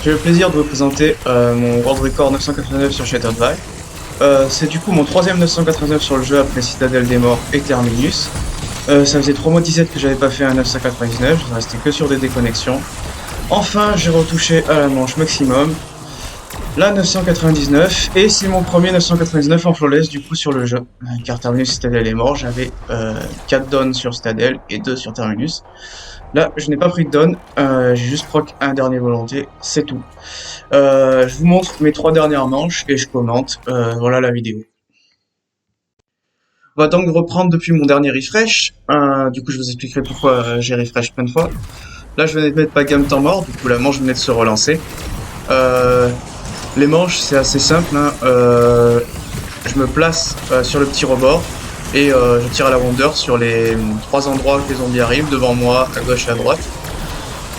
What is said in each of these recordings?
J'ai le plaisir de vous présenter mon World Record 989 sur Shattered Valley. C'est du coup mon troisième 989 sur le jeu après Citadelle des Morts et Terminus. Ça faisait 3 mois 17 que j'avais pas fait un 999, je restais que sur des déconnexions. Enfin, j'ai retouché à la manche maximum, la 999, et c'est mon premier 999 en flawless du coup sur le jeu. Car Terminus Citadelle des Morts, j'avais 4 dons sur Citadelle et 2 sur Terminus. Là, je n'ai pas pris de don, j'ai juste proc un dernier volonté, c'est tout. Je vous montre mes 3 dernières manches et je commente. Voilà la vidéo. On va donc reprendre depuis mon dernier refresh. Du coup, je vous expliquerai pourquoi j'ai refresh plein de fois. Là, je venais de mettre ma gamme temps mort, du coup, la manche venait de se relancer. Les manches, c'est assez simple. Hein. Je me place sur le petit rebord et je tire à la rondeur sur les 3 endroits que les zombies arrivent, devant moi, à gauche et à droite.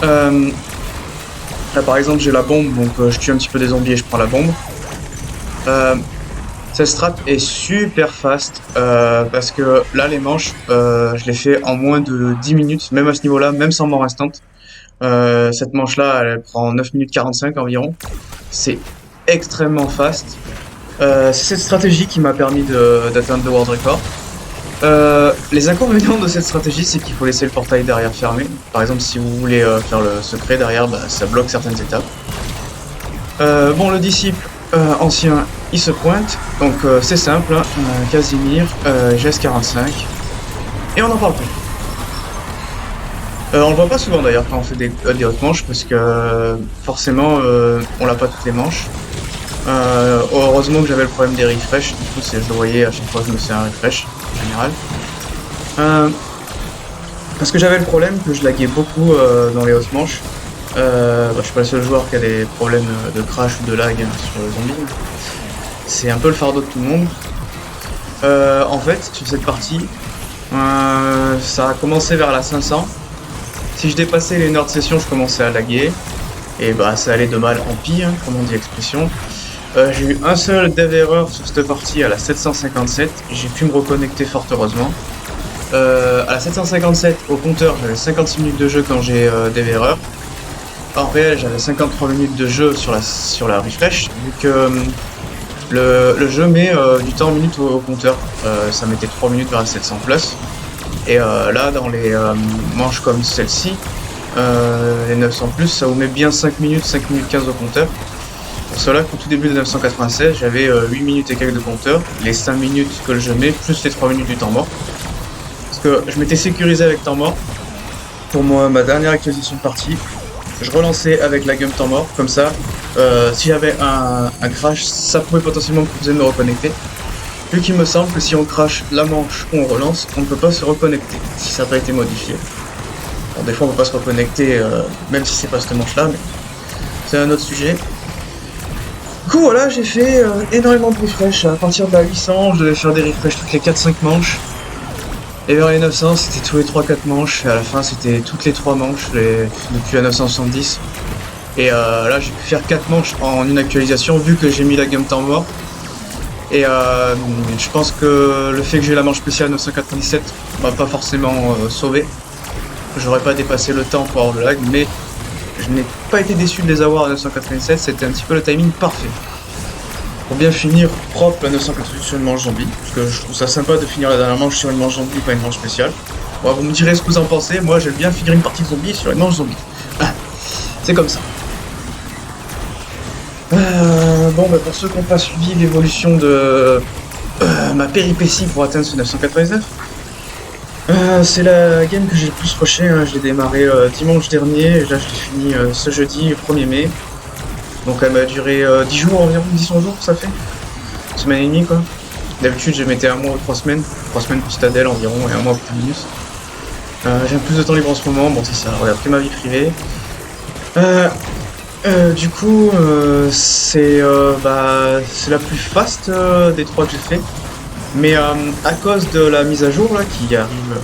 Là par exemple j'ai la bombe, donc je tue un petit peu des zombies et je prends la bombe. Cette strat est super fast parce que là les manches je les fais en moins de 10 minutes, même à ce niveau là, même sans mort instant. Cette manche là elle prend 9 minutes 45 environ. C'est extrêmement fast. C'est cette stratégie qui m'a permis d'atteindre le World Record. Les inconvénients de cette stratégie, c'est qu'il faut laisser le portail derrière fermé. Par exemple, si vous voulez faire le secret derrière, bah, ça bloque certaines étapes. Bon, le disciple ancien, il se pointe, donc c'est simple, hein, Casimir, GS45, et on en parle plus. On le voit pas souvent d'ailleurs quand on fait des hautes manches, parce que forcément, on l'a pas toutes les manches. Heureusement que j'avais le problème des refresh, du coup je le voyais à chaque fois que je me faisais un refresh en général. Parce que j'avais le problème que je laguais beaucoup dans les hautes manches. Je suis pas le seul joueur qui a des problèmes de crash ou de lag sur le zombie. C'est un peu le fardeau de tout le monde. En fait, sur cette partie, ça a commencé vers la 500. Si je dépassais les heures de session, je commençais à laguer. Et bah ça allait de mal en pire, comme on dit l'expression. J'ai eu un seul dev error sur cette partie à la 757, j'ai pu me reconnecter fort heureusement. À la 757 au compteur j'avais 56 minutes de jeu quand j'ai dev error. En réel j'avais 53 minutes de jeu sur la refresh, vu que le jeu met du temps en minutes au compteur. Ça mettait 3 minutes vers le 700 plus. Et là dans les manches comme celle-ci, les 900 plus, ça vous met bien 5 minutes 15 au compteur. Pour cela qu'au tout début de 996, j'avais 8 minutes et quelques de compteur, les 5 minutes que le jeu met, plus les 3 minutes du temps mort. Parce que je m'étais sécurisé avec temps mort. Pour moi, ma dernière actualisation de partie, je relançais avec la gamme temps mort, comme ça, si j'avais un crash, ça pouvait potentiellement me proposer de me reconnecter. Vu qu'il me semble que si on crash la manche ou on relance, on ne peut pas se reconnecter, si ça n'a pas été modifié. Bon, des fois on peut pas se reconnecter, même si c'est pas cette manche là, mais c'est un autre sujet. Du coup voilà, j'ai fait énormément de refresh. À partir de la 800, je devais faire des refresh toutes les 4-5 manches. Et vers les 900, c'était tous les 3-4 manches. Et à la fin, c'était toutes les 3 manches, depuis la 970. Et là, j'ai pu faire 4 manches en une actualisation, vu que j'ai mis la gamme temps mort. Et je pense que le fait que j'ai la manche spéciale 997 m'a pas forcément sauvé. J'aurais pas dépassé le temps pour avoir le lag, mais je n'ai pas été déçu de les avoir à 997, c'était un petit peu le timing parfait. Pour bien finir propre la 998 sur une manche zombie, parce que je trouve ça sympa de finir la dernière manche sur une manche zombie, pas une manche spéciale. Bon, vous me direz ce que vous en pensez, moi j'aime bien finir une partie de zombie sur une manche zombie. C'est comme ça. Bon, bah pour ceux qui n'ont pas suivi l'évolution de ma péripétie pour atteindre ce 999, c'est la game que j'ai le plus rushé, hein. Je l'ai démarré dimanche dernier, et là je l'ai fini ce jeudi 1er mai. Donc elle m'a duré 10 jours environ, 10-11 jours ça fait. Une semaine et demie quoi. D'habitude je mettais un mois ou 3 semaines. 3 semaines pour Citadel environ et un mois pour Terminus. J'ai un peu plus de temps libre en ce moment, bon c'est ça, regarde que ma vie privée. Du coup c'est la plus fast des 3 que j'ai fait. Mais à cause de la mise à jour là qui arrive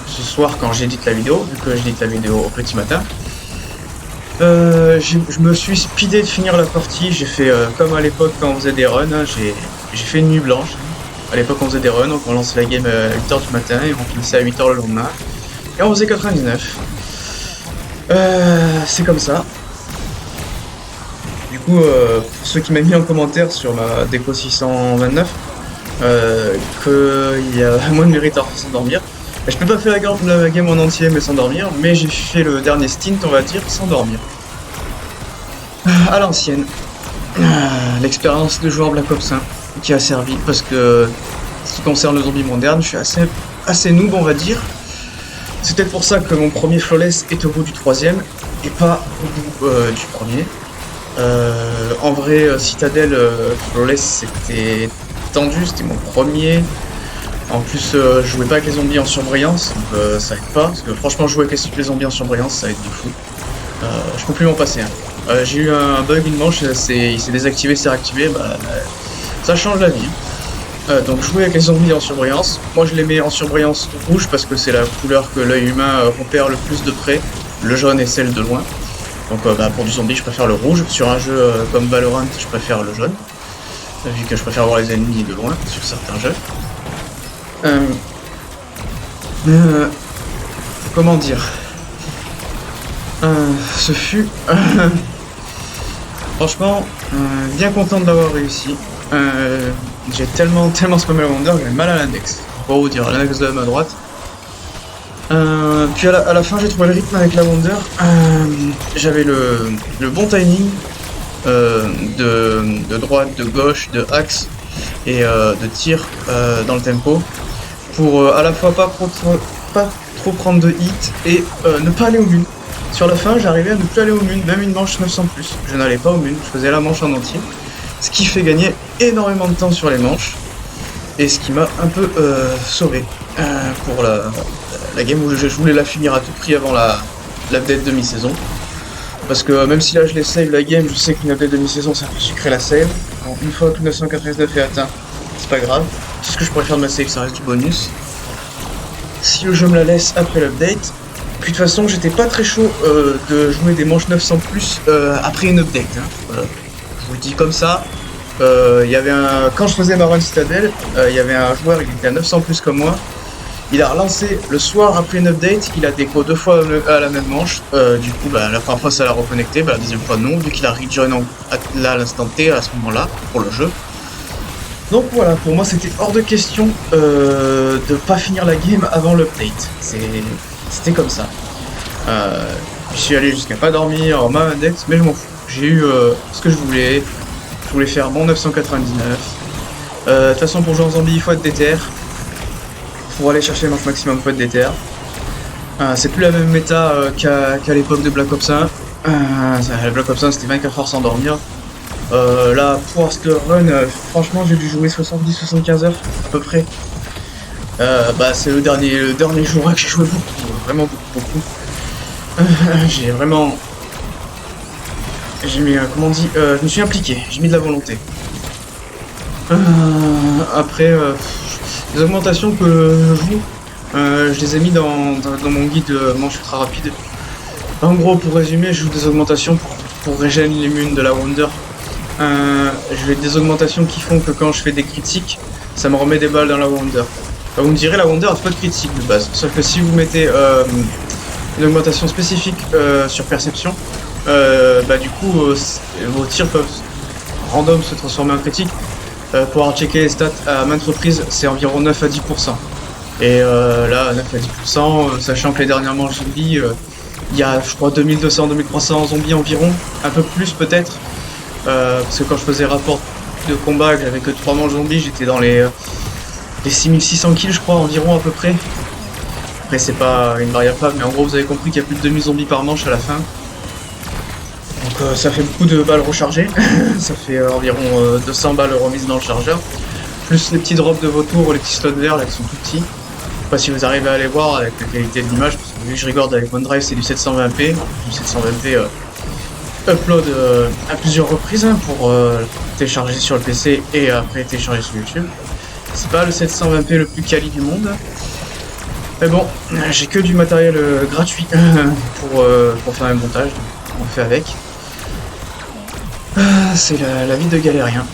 ce soir quand j'édite la vidéo, vu que j'édite la vidéo au petit matin, je me suis speedé de finir la partie. J'ai fait comme à l'époque quand on faisait des runs, hein, j'ai fait une nuit blanche. À l'époque on faisait des runs, donc on lançait la game à 8h du matin et on finissait à 8h le lendemain. Et on faisait 99. C'est comme ça. coup, pour ceux qui m'ont mis en commentaire sur ma déco 629, qu'il y a moins de mérite à s'endormir. Je peux pas faire la game en entier mais s'endormir, mais j'ai fait le dernier stint, on va dire, sans dormir. À l'ancienne. L'expérience de joueur Black Ops 1 qui a servi, parce que ce qui concerne le zombie moderne, je suis assez noob, on va dire. C'est peut-être pour ça que mon premier flawless est au bout du troisième et pas au bout du premier. En vrai, Citadel flawless c'était tendu, c'était mon premier. En plus, je jouais pas avec les zombies en surbrillance, donc ça aide pas, parce que franchement jouer avec les zombies en surbrillance ça aide de fou. Je peux plus m'en passer. J'ai eu un bug une manche, il s'est désactivé, c'est réactivé, bah, ça change la vie. Donc jouer avec les zombies en surbrillance, moi je les mets en surbrillance rouge parce que c'est la couleur que l'œil humain repère le plus de près, le jaune est celle de loin. Donc bah, pour du zombie je préfère le rouge, sur un jeu comme Valorant je préfère le jaune, vu que je préfère voir les ennemis de loin sur certains jeux. Comment dire, ce fut franchement bien content de l'avoir réussi. J'ai tellement spammé la Wonder, j'avais mal à l'index, pour vous dire, l'index de la main droite. Puis à la fin j'ai trouvé le rythme avec la Wonder, j'avais le bon timing de droite, de gauche, de axe et de tir dans le tempo pour à la fois pas trop prendre de hit et ne pas aller au mun. Sur la fin j'arrivais à ne plus aller au mun, même une manche 900+, je n'allais pas au mun, je faisais la manche en entier, ce qui fait gagner énormément de temps sur les manches et ce qui m'a un peu sauvé pour la game où je voulais la finir à tout prix avant l'update de mi-saison. Parce que même si là je les save la game, je sais qu'une update de mi-saison ça peut sucrer la save. Donc une fois que 999 est atteint, c'est pas grave. Tout ce que je pourrais faire de ma save, ça reste du bonus. Si le jeu me la laisse après l'update. Puis de toute façon, j'étais pas très chaud de jouer des manches 900+ après une update. Hein. Voilà. Je vous le dis comme ça. Quand je faisais ma run Citadel, il y avait un joueur, il était à 900+ comme moi. Il a relancé le soir après une update, il a déco 2 fois à la même manche. Du coup, bah, la première fois ça l'a reconnecté, bah, la deuxième fois non, vu qu'il a rejoin là à l'instant T à ce moment-là pour le jeu. Donc voilà, pour moi c'était hors de question de pas finir la game avant l'update. C'était comme ça. Je suis allé jusqu'à pas dormir en ma index, mais je m'en fous. J'ai eu ce que je voulais. Je voulais faire mon 999. De toute façon, pour jouer en zombie, il faut être déter. Pour aller chercher le maximum, il faut être déter. C'est plus la même méta qu'à l'époque de Black Ops 1. Black Ops 1, c'était 24 heures sans dormir. Là, pour ce run, franchement, j'ai dû jouer 70-75 heures à peu près. Bah, c'est le dernier jour que j'ai joué beaucoup, vraiment beaucoup. J'ai mis, comment on dit, je me suis impliqué, j'ai mis de la volonté. Après, les augmentations que je joue, je les ai mis dans mon guide manche ultra rapide. En gros, pour résumer, je joue des augmentations pour régénérer l'immune de la Wonder. Je fais des augmentations qui font que quand je fais des critiques, ça me remet des balles dans la Wonder. Vous me direz, la Wonder a pas de critique de base, sauf que si vous mettez une augmentation spécifique sur perception, bah du coup vos tirs peuvent random se transformer en critique. Pour avoir checké les stats à maintes reprises, c'est environ 9 à 10%. Et là, 9 à 10%, sachant que les dernières manches zombies, il y a je crois 2200-2300 zombies environ, un peu plus peut-être. Parce que quand je faisais rapport de combat, que j'avais que 3 manches zombies, j'étais dans les 6600 kills je crois environ à peu près. Après c'est pas une variable, mais en gros vous avez compris qu'il y a plus de 2000 zombies par manche à la fin. Donc ça fait beaucoup de balles rechargées, ça fait environ 200 balles remises dans le chargeur. Plus les petits drops de vos tours, les petits slots verts là qui sont tout petits. Je sais pas si vous arrivez à les voir avec la qualité de l'image, parce que vu que je regarde avec OneDrive c'est du 720p. Du 720p upload à plusieurs reprises hein, pour télécharger sur le PC et après télécharger sur YouTube. C'est pas le 720p le plus quali du monde. Mais bon, j'ai que du matériel gratuit pour faire un montage, on fait avec. C'est la vie de galérien.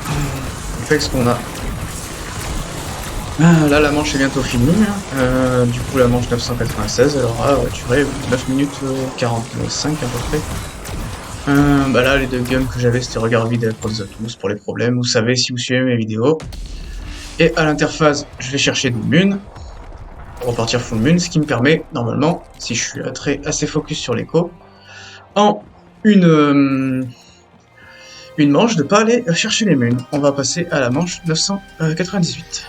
On fait ce qu'on a. Là la manche est bientôt finie. Du coup la manche 996 elle aura duré 9 minutes 45 à peu près. Bah là, les deux guns que j'avais, c'était regard vide et pause à tous pour les problèmes. Vous savez si vous suivez mes vidéos. Et à l'interface, je vais chercher des munes pour repartir full mune, ce qui me permet, normalement, si je suis assez focus sur l'écho, en une manche de pas aller chercher les munes. On va passer à la manche 998.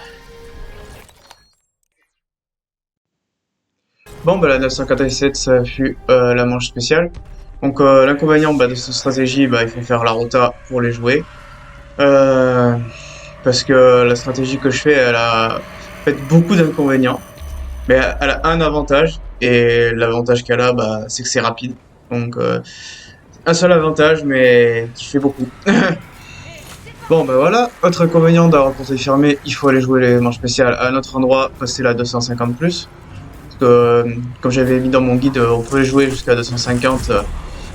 Bon, bah la 997, ça fut la manche spéciale. Donc l'inconvénient de cette stratégie, il faut faire la rota pour les jouer. Parce que la stratégie que je fais, elle a fait beaucoup d'inconvénients. Mais elle a un avantage, et l'avantage qu'elle a, c'est que c'est rapide. Donc un seul avantage, mais qui fait beaucoup. Bon, voilà. Autre inconvénient d'avoir portée fermée, il faut aller jouer les manches spéciales à un autre endroit, passer la 250+. Parce que, comme j'avais mis dans mon guide, on peut les jouer jusqu'à 250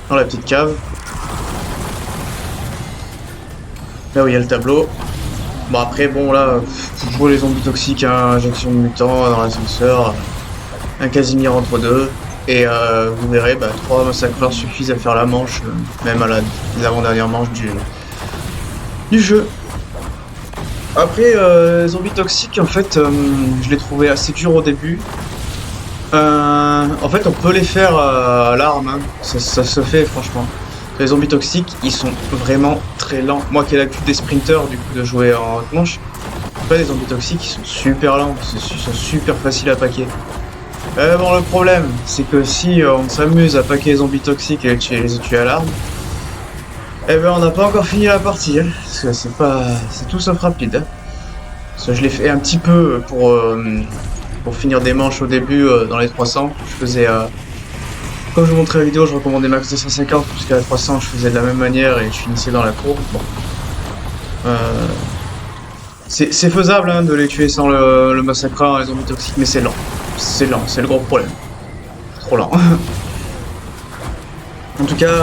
dans la petite cave. Là où il y a le tableau. Bon, après, bon, là, faut jouer les zombies toxiques, injection de mutants dans l'ascenseur, un Casimir entre deux. Et vous verrez, 3 massacreurs suffisent à faire la manche, même à l'avant-dernière manche du jeu. Après, zombies toxiques, en fait, je les trouvais assez durs au début. En fait, on peut les faire à l'arme, hein. Ça se fait, franchement. Les zombies toxiques, ils sont vraiment très lents. Moi qui ai l'habitude des sprinters, du coup, de jouer en haute manche, les zombies toxiques, ils sont super lents, ils sont super faciles à paquer. Bon, le problème, c'est que si on s'amuse à paquer les zombies toxiques et les tuer à l'arme, on n'a pas encore fini la partie, hein, parce que c'est tout sauf rapide. Hein. Parce que je l'ai fait un petit peu pour finir des manches au début dans les 300. Je faisais, comme je vous montrais la vidéo, je recommandais max 250, puisqu'à la 300 je faisais de la même manière et je finissais dans la cour. Bon. C'est faisable hein, de les tuer sans le massacreur, les zombies toxiques, mais c'est lent. C'est lent, c'est le gros problème. Trop lent. En tout cas,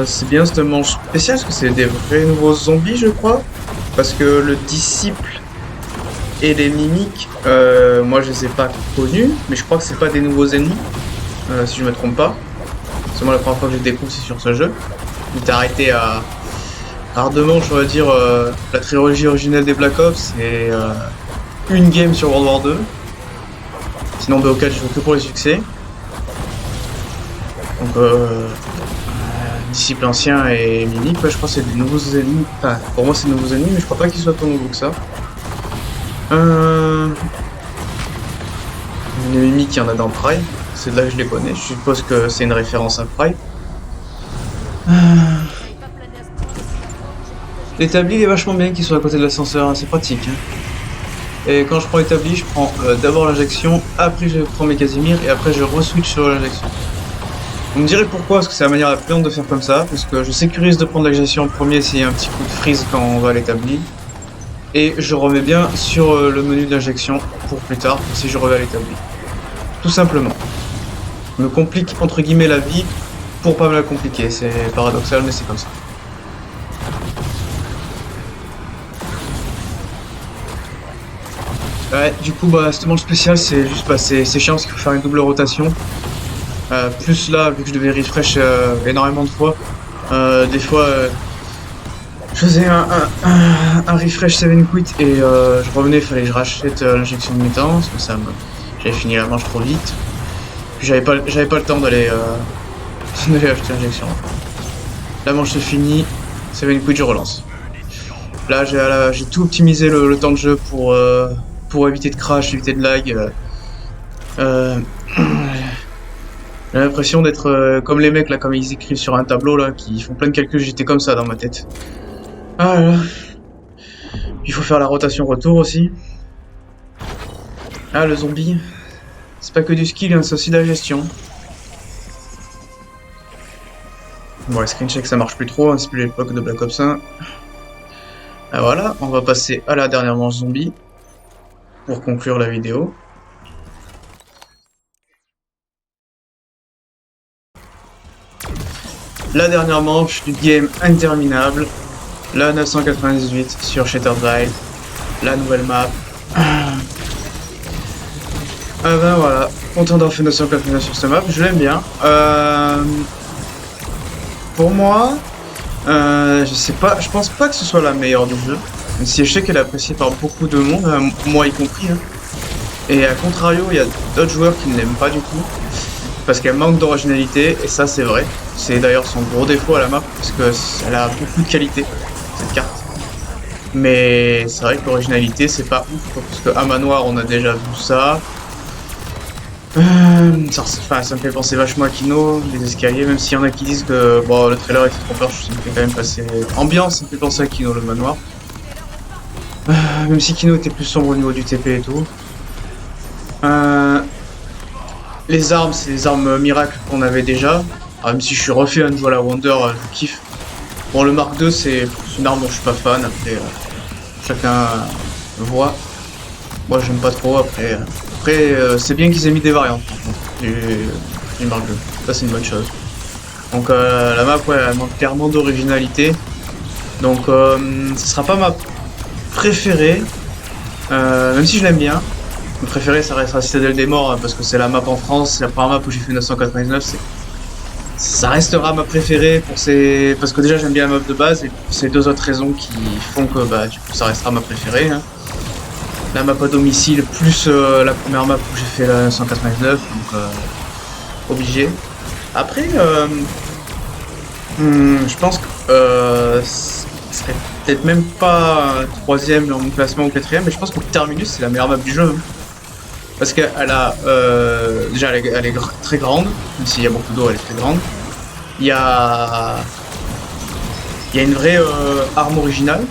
c'est bien cette manche spéciale, parce que c'est des vrais nouveaux zombies, je crois. Parce que le disciple et les mimiques, moi je les ai pas connus, mais je crois que c'est pas des nouveaux ennemis, si je me trompe pas. C'est moi la première fois que je découvre, c'est sur ce jeu. Il est arrêté à deux manches, on va dire, la trilogie originelle des Black Ops et une game sur World War 2. Sinon BO4 je joue que pour les succès. Donc disciple ancien et mimique, je crois que c'est des nouveaux ennemis. Enfin, pour moi c'est des nouveaux ennemis, mais je crois pas qu'ils soient tant nouveaux que ça. Les mimiques, il y en a dans Pride, c'est de là que je les connais, je suppose que c'est une référence à Pride. L'établi est vachement bien qu'il soit à côté de l'ascenseur, c'est pratique. Hein. Et quand je prends l'établi, je prends d'abord l'injection, après je prends mes Casimir et après je re-switch sur l'injection. Vous me direz pourquoi, parce que c'est la manière la plus lente de faire comme ça, parce que je sécurise de prendre l'injection en premier s'il y a un petit coup de freeze quand on va à l'établi. Et je remets bien sur le menu d'injection pour plus tard, si je reviens à l'établi. Tout simplement. Je me complique entre guillemets la vie pour pas me la compliquer, c'est paradoxal mais c'est comme ça. Ouais, du coup, cette manche spéciale, c'est juste, c'est chiant parce qu'il faut faire une double rotation. Plus là, vu que je devais refresh énormément de fois, des fois, je faisais un refresh 7 quit et je revenais, il fallait que je rachète l'injection de mutant, parce que j'avais fini la manche trop vite. Puis j'avais pas le temps d'aller acheter l'injection. La manche se finit, 7 quit, je relance. Là, j'ai tout optimisé le temps de jeu pour éviter de crash, éviter de lag. J'ai l'impression d'être comme les mecs là, comme ils écrivent sur un tableau là, qui font plein de calculs, j'étais comme ça dans ma tête. Ah là. Il faut faire la rotation retour aussi. Ah le zombie. C'est pas que du skill, hein, c'est aussi de la gestion. Bon les screen check ça marche plus trop, hein, c'est plus l'époque de Black Ops 1. Ah voilà, on va passer à la dernière manche zombie pour conclure la vidéo. La dernière manche du game interminable, la 998 sur Shattered Wild, la nouvelle map. Ah voilà, content d'avoir fait 999 sur cette map, je l'aime bien. Pour moi, je sais pas, je pense pas que ce soit la meilleure du jeu. Même si je sais qu'elle est appréciée par beaucoup de monde, moi y compris. Hein. Et à contrario, il y a d'autres joueurs qui ne l'aiment pas du tout. Parce qu'elle manque d'originalité, et ça c'est vrai. C'est d'ailleurs son gros défaut à la map, parce qu'elle a beaucoup de qualité, cette carte. Mais c'est vrai que l'originalité c'est pas ouf, quoi, parce que à Manoir on a déjà vu ça. Ça me fait penser vachement à Kino, les escaliers, même s'il y en a qui disent que bon, le trailer était trop peur, ça me fait quand même passer. Ambiance, ça me fait penser à Kino, le manoir. Même si Kino était plus sombre au niveau du TP et tout. Les armes, c'est les armes miracles qu'on avait déjà. Même si je suis refait à nouveau à la Wonder, je kiffe. Bon, le Mark II, c'est une arme dont je suis pas fan. Après, chacun voit. Moi, j'aime pas trop. Après, c'est bien qu'ils aient mis des variantes par contre, du Mark II. Ça, c'est une bonne chose. Donc, la map, ouais, elle manque clairement d'originalité. Donc, ce sera pas ma préférée. Même si je l'aime bien. Mon préféré, ça restera Citadelle des Morts, hein, parce que c'est la map en France, c'est la première map où j'ai fait 999, ça restera ma préférée parce que déjà j'aime bien la map de base, et pour ces deux autres raisons qui font que bah, du coup, ça restera ma préférée. Hein. La map à domicile, plus la première map où j'ai fait la 999, donc obligé. Après, je pense que ce serait peut-être même pas troisième dans mon classement ou quatrième, mais je pense que Terminus c'est la meilleure map du jeu. Hein. Parce qu'elle a déjà elle est très grande, même s'il y a beaucoup d'eau, elle est très grande. Il y a une vraie arme originale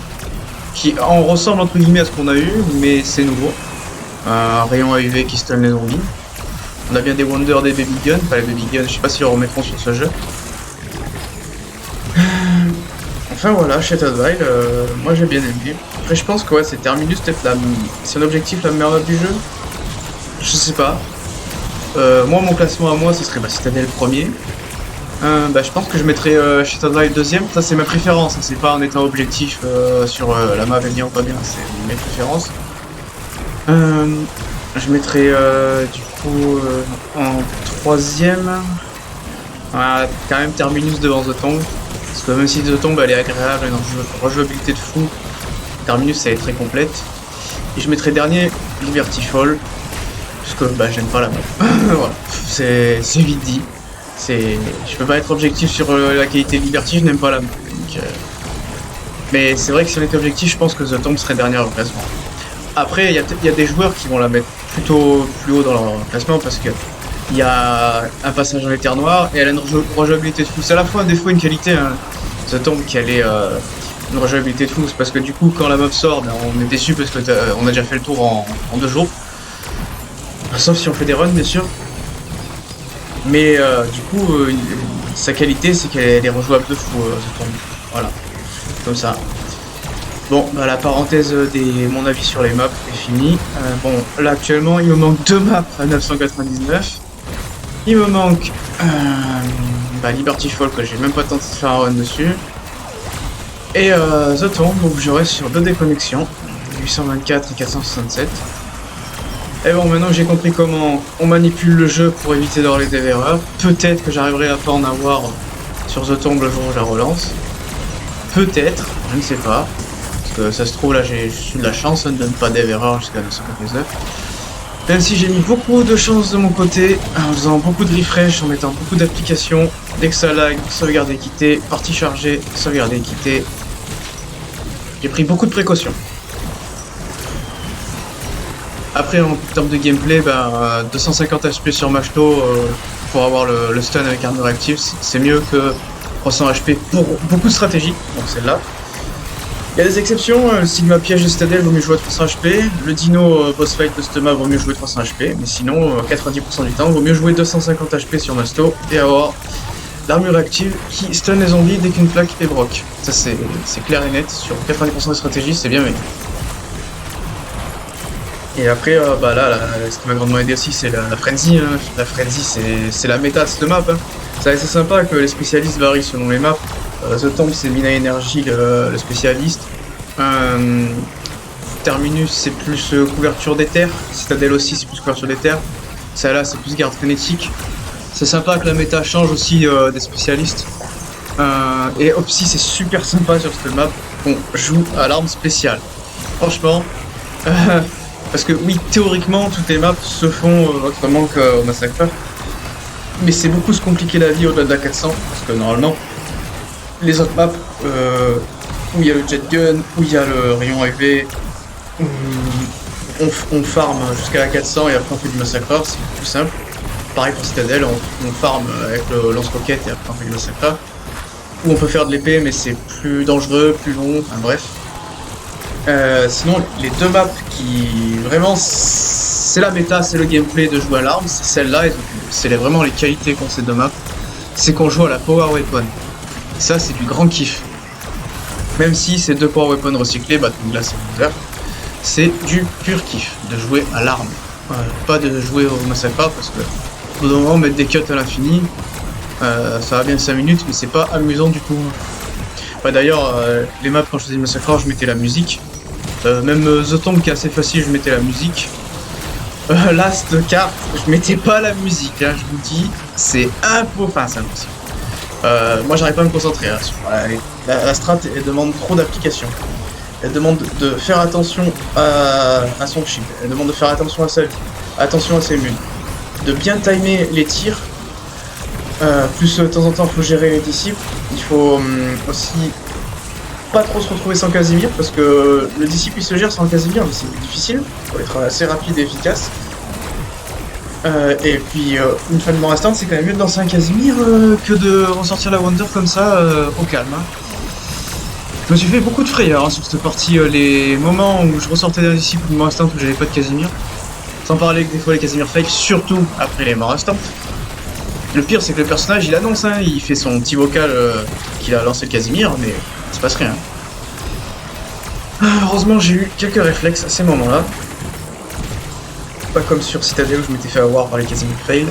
qui en ressemble entre guillemets à ce qu'on a eu, mais c'est nouveau. Un rayon AUV qui stun les zombies. On a bien des Wonder, des Baby Guns, enfin les Baby Guns, je sais pas s'ils le remettront sur ce jeu. Enfin voilà, Shattered Vile, moi j'ai bien aimé. Après je pense que ouais, c'est Terminus, peut-être c'est un objectif la meilleure map du jeu. Je sais pas. Moi, mon classement à moi, ce serait Citadel premier. Je pense que je mettrais Shattered Vile deuxième. Ça, c'est ma préférence. Hein. C'est pas en étant objectif sur la map bien ou pas bien. C'est mes préférences. Je mettrais du coup en troisième. Quand même Terminus devant The Tomb. Parce que même si The Tomb elle est agréable, elle a une rejouabilité de fou, Terminus elle est très complète. Et je mettrais dernier Liberty Fall. Parce que j'aime pas la map. Voilà. C'est vite dit. Je peux pas être objectif sur la qualité de Liberty, je n'aime pas la map. Donc, mais c'est vrai que si on était objectif, je pense que The Tomb serait dernière au classement. Après, il y a des joueurs qui vont la mettre plutôt plus haut dans leur classement parce que il y a un passage dans les terres noires et elle a une rejouabilité de fou. C'est à la fois un défaut et une qualité. Hein. The Tomb qui allait une rejouabilité de fou, c'est parce que du coup quand la map sort, on est déçu parce que on a déjà fait le tour en 2 jours. Sauf si on fait des runs, bien sûr. Mais du coup, sa qualité, c'est qu'elle est rejouable de fou, The Tomb. Voilà, comme ça. Bon, la parenthèse mon avis sur les maps est finie. Bon, là actuellement, il me manque 2 maps à 999. Il me manque Liberty Fall, que j'ai même pas tenté de faire un run dessus. Et The Tomb, donc je reste sur 2 déconnexions, 824 et 467. Et bon, maintenant que j'ai compris comment on manipule le jeu pour éviter d'avoir les erreurs, peut-être que j'arriverai à pas en avoir sur The Tomb le jour où je la relance. Peut-être, je ne sais pas. Parce que ça se trouve, là, j'ai eu de la chance, ça ne donne pas d'erreurs jusqu'à 999. Même si j'ai mis beaucoup de chance de mon côté, en faisant beaucoup de refresh, en mettant beaucoup d'applications. Dès que ça lag, sauvegarder, quitter, partie chargée, sauvegarder, quitter. J'ai pris beaucoup de précautions. Après, en termes de gameplay, 250 HP sur Machto pour avoir le stun avec armure active, c'est mieux que 300 HP pour beaucoup de stratégies, donc celle-là. Il y a des exceptions, le Sigma piège de Citadel vaut mieux jouer à 300 HP, le Dino boss fight de Stema vaut mieux jouer 300 HP, mais sinon, 90% du temps, vaut mieux jouer 250 HP sur Machto et avoir l'armure active qui stun les zombies dès qu'une plaque est broc. Ça c'est clair et net, sur 90% des stratégies, c'est bien meilleur. Et après, ce qui m'a grandement aidé aussi, c'est la Frenzy. Hein. La Frenzy, c'est la méta de cette map. Hein. C'est assez sympa que les spécialistes varient selon les maps. The Tomb, c'est Mina Energy, le spécialiste. Terminus, c'est plus couverture des terres. Citadel aussi, c'est plus couverture des terres. Celle-là, c'est plus garde frénétique. C'est sympa que la méta change aussi des spécialistes. Et aussi, c'est super sympa sur cette map qu'on joue à l'arme spéciale. Franchement, euh, parce que oui, théoriquement, toutes les maps se font autrement qu'au Massacre, mais c'est beaucoup se compliquer la vie au-delà de la 400, parce que normalement, les autres maps où il y a le jet gun, où il y a le rayon EV, où on farm jusqu'à la 400 et après on fait du Massacre, c'est plus simple. Pareil pour Citadel, on farm avec le lance-roquette et après on fait du Massacre. Où on peut faire de l'épée, mais c'est plus dangereux, plus long, enfin bref. Sinon, les deux maps qui vraiment c'est la méta, c'est le gameplay de jouer à l'arme, c'est celle-là, et c'est vraiment les qualités qu'ont ces deux maps, c'est qu'on joue à la Power Weapon. Ça, c'est du grand kiff. Même si c'est deux Power Weapon recyclés, bâton de glace et laser, c'est du pur kiff de jouer à l'arme. Pas de jouer au Massacre, parce que au bout d'un moment, mettre des cuts à l'infini, ça va bien 5 minutes, mais c'est pas amusant du tout. Bah, d'ailleurs, les maps, quand je faisais Massacre, je mettais la musique. Même The Tomb qui est assez facile, je mettais la musique. Last carte, je mettais pas la musique, hein, je vous dis, c'est impossible. Enfin, c'est impossible. Moi, j'arrive pas à me concentrer. Hein, sur la strat, elle demande trop d'applications. Elle demande de faire attention à son shield. Elle demande de faire attention à sa vie, attention à ses mules, de bien timer les tirs. Plus de temps en temps, il faut gérer les disciples. Il faut aussi pas trop se retrouver sans Casimir, parce que le disciple il se gère sans Casimir, mais c'est difficile. Il faut être assez rapide et efficace. Et puis, une fin de mort restante, c'est quand même mieux de lancer un Casimir que de ressortir la Wonder comme ça au calme. Hein. Je me suis fait beaucoup de frayeur hein, sur cette partie. Les moments où je ressortais d'un disciple de mort restante où j'avais pas de Casimir. Sans parler que des fois les Casimir fake, surtout après les morts restantes. Le pire, c'est que le personnage, il annonce, hein, il fait son petit vocal qu'il a lancé le Casimir, mais il se passe rien. Heureusement, j'ai eu quelques réflexes à ces moments-là. Pas comme sur Citadel où je m'étais fait avoir par les Casimir fail.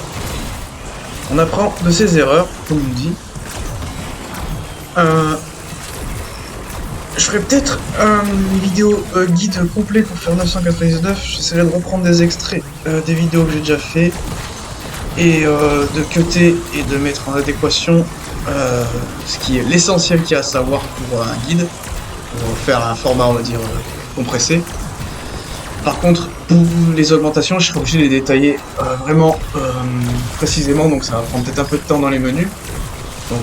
On apprend de ses erreurs, comme on dit. Je ferai peut-être une vidéo guide complet pour faire 999. J'essaierai de reprendre des extraits des vidéos que j'ai déjà fait. Et de cutter et de mettre en adéquation ce qui est l'essentiel qu'il y a à savoir pour un guide, pour faire un format on va dire compressé. Par contre, pour les augmentations, je serai obligé de les détailler vraiment précisément, donc ça va prendre peut-être un peu de temps dans les menus. Donc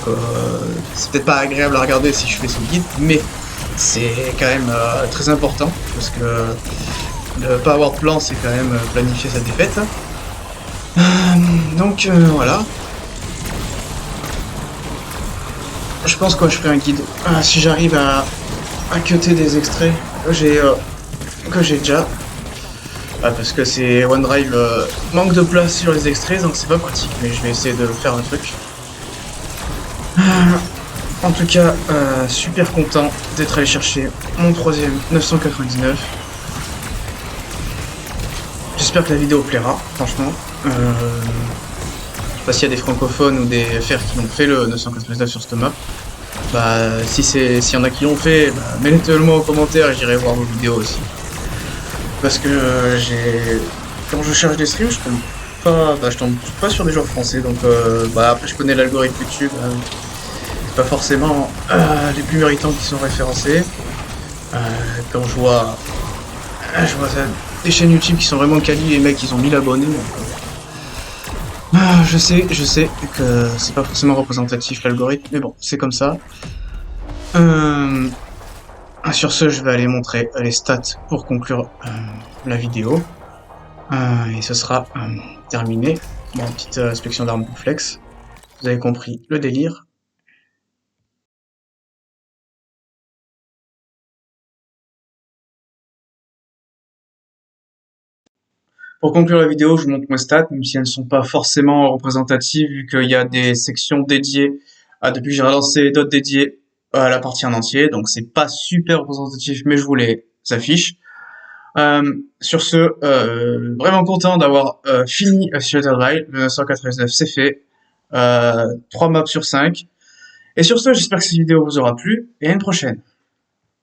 c'est peut-être pas agréable à regarder si je fais ce guide, mais c'est quand même très important, parce que ne pas avoir de plan, c'est quand même planifier sa défaite. Donc voilà. Je pense que je ferai un guide. Si j'arrive à cutter des extraits que j'ai déjà. Parce que c'est OneDrive manque de place sur les extraits, donc c'est pas pratique, mais je vais essayer de faire un truc. En tout cas, super content d'être allé chercher mon troisième 999. J'espère que la vidéo plaira, franchement. Je sais pas s'il y a des francophones ou des FR qui l'ont fait le 999 sur cette map. Bah, s'il y en a qui l'ont fait, bah, mettez-le moi en commentaire et j'irai voir vos vidéos aussi. Parce que quand je cherche des streams, je tombe pas sur des joueurs français, donc bah, après je connais l'algorithme YouTube, c'est pas forcément les plus méritants qui sont référencés. Quand je vois des chaînes YouTube qui sont vraiment quali, les mecs ils ont 1000 abonnés. Donc, je sais que c'est pas forcément représentatif l'algorithme, mais bon, c'est comme ça. Sur ce, je vais aller montrer les stats pour conclure la vidéo. Et ce sera terminé. Bon, petite inspection d'armes complexe. Vous avez compris le délire. Pour conclure la vidéo, je vous montre mes stats, même si elles ne sont pas forcément représentatives, vu qu'il y a des sections dédiées. Depuis que j'ai relancé d'autres dédiées à la partie en entier, donc c'est pas super représentatif, mais je vous les affiche. Sur ce, vraiment content d'avoir fini Shelter Drive, le 999 c'est fait, 3 maps sur 5. Et sur ce, j'espère que cette vidéo vous aura plu, et à une prochaine.